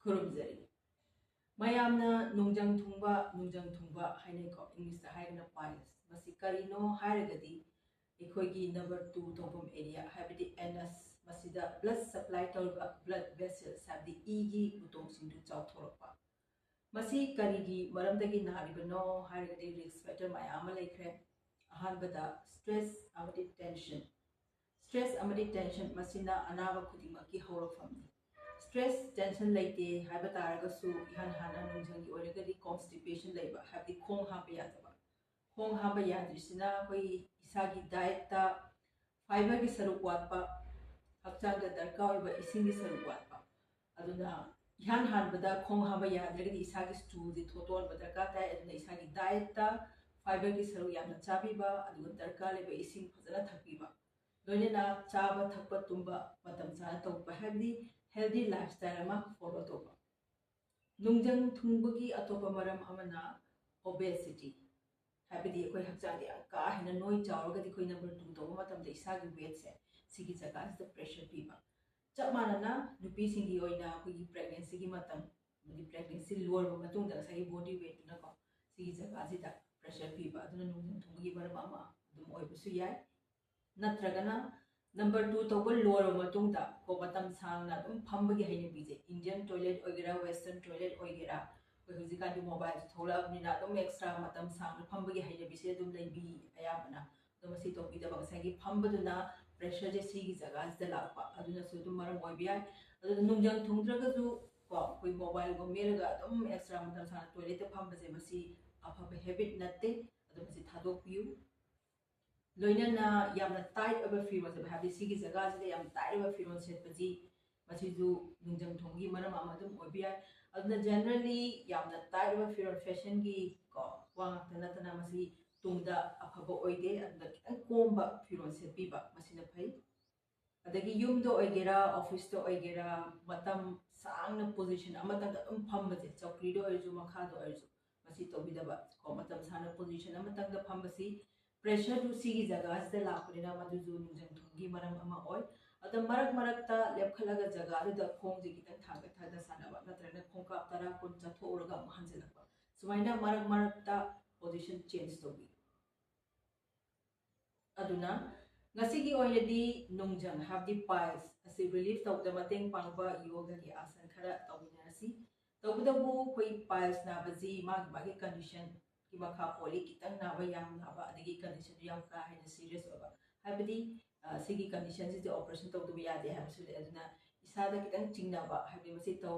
खुरुमजरी मयामना नुंजंग थुंबा हाइनेको इंग्लिश हाइगना पाइल्स मसी करिनो हाइरगदी एखोगी नंबर 2 तोबम एरिया हाइबदी एनस मसीदा ब्लड सप्लाई तौरबा ब्लड वेसल्स हाइबदी ईगी बुतोंग सिंदु चाउथोरपा मसी करिगी मरमदगी नारिबनो हाइरगदी रिस्क फैक्टर मयाम लेख्रे अहानबदा स्ट्रेस अमदी टेंशन मसीना अनाबा खुदिमकी हौरफमनी स्ट्रेस टेंशन लेते हाइबा तारगसु इहान हाना नुंजंगी ओइरगदी कॉन्स्टिपेशन लेबा हाइबदी खोंग हाबा यादबा खोंग हाबा याद्रिसिना कोई इसागी डाइट ता फाइबर की सरुक वाटपा हक्चांग दरकार ओइबा इसिंगी सरुक वाटपा अदुना इहान हानबदा खोंग हाबा याद्रगदी इसागी स्टूल दि थोतोन बदरका ताय अदुना इसागी डाइट ता फाइबर की सरुक यामना चाबीबा अदुगा दरकार लेबा इसिंग फजना थकबीबा लोइनेना चाबा थकपा तुम्बा मतम चाना तौबा हाइबदी हेल्दी लाइफस्टाइल अमा फॉलो तौबा नुंजंग थुंबगी अतोपा मरम अमना ओबेसिटी हाइबदी अखोय हक्चांग का हेना नोई चावरगदी खोय नंबर 2 तौबा मतम दे इसागी वेट से सिगी जगह प्रेशर पीबा चप मानना नुपी सिंगी ओइना अखोयगी प्रेगनेंसी की मतम मदि प्रेगनेंसी लोरबा मतुंग दा सही बॉडी वेट ना को सिगी जगह जिदा प्रेशर पीबा अदुना नुंजंग थुंबगी मरम अमा दुम ओइबसु याय नत्रगना नंबर 2 तौबा लोर मतुंगदा को मतम सांगना दुम फंबगी हैने बीजे इंडियन टॉयलेट ओइगेरा वेस्टर्न टॉयलेट ओइगेरा कोई हुजिकान दु मोबाइल थोला बिना दुम एक्स्ट्रा मतम सांगना फंबगी हैने बिसे दुम लेबी अयाबना दुम सी तोबी दा बगसागी फंबदुना प्रेशर जे सिगी जगह से लापा अदुना सु दुम मरम ओइबिया अदु नुंजंग थुंद्रगजु को कोई मोबाइल को मेरगा दुम एक्स्ट्रा मतम सांगना टॉयलेट ते फंबजे मसी अफबा हैबिट नते अदु मसी थादोपियु लोइनना यामना टाइट अब फिरोन से भाबी सिगी जगह से याम टाइट अब फिरोन से पजी मसिजु नुंजंग थोंगी मरम आमदुम ओबिया अदना जनरली यामना टाइट अब फिरोन फैशन की को वांग तना मसी तुंगदा अफबा ओइदे अदना कितन कोंबा फिरोन से पीबा मसिना फै अदगी युमदो ओइगेरा ऑफिस तो ओइगेरा मतम सांगना पोजीशन अमतंग अदुम फंबजे चौकरीदो ओइजु मखादो ओइजु मसी तोबिदबा को मतम सांगना पोजीशन अमतंग फंबसी प्रेशर टू सिगी जगह से लापरेना मधुजु नुंजंग थुंगी मरम अमा ओय अद मरक लेपखलगा जगह द खोंग जे कितन थागा सानबा नत्रना खोंका तरा कोन चथोरगा हंजलबा सुमाइना मरक पोजीशन चेंज तोबी अदुना ngasi gi oinadi nungjang habdi piles asi relief tawda mateng pangba yoga gi asan khara tawinasi tawdabu koi piles na baji magi condition ki makha poli kitang na ba yang na ba adigi condition yang ka haina serious oba habdi sigi condition ji operation tawdu ya de habsu aduna isada kitang chingna ba habdi masi taw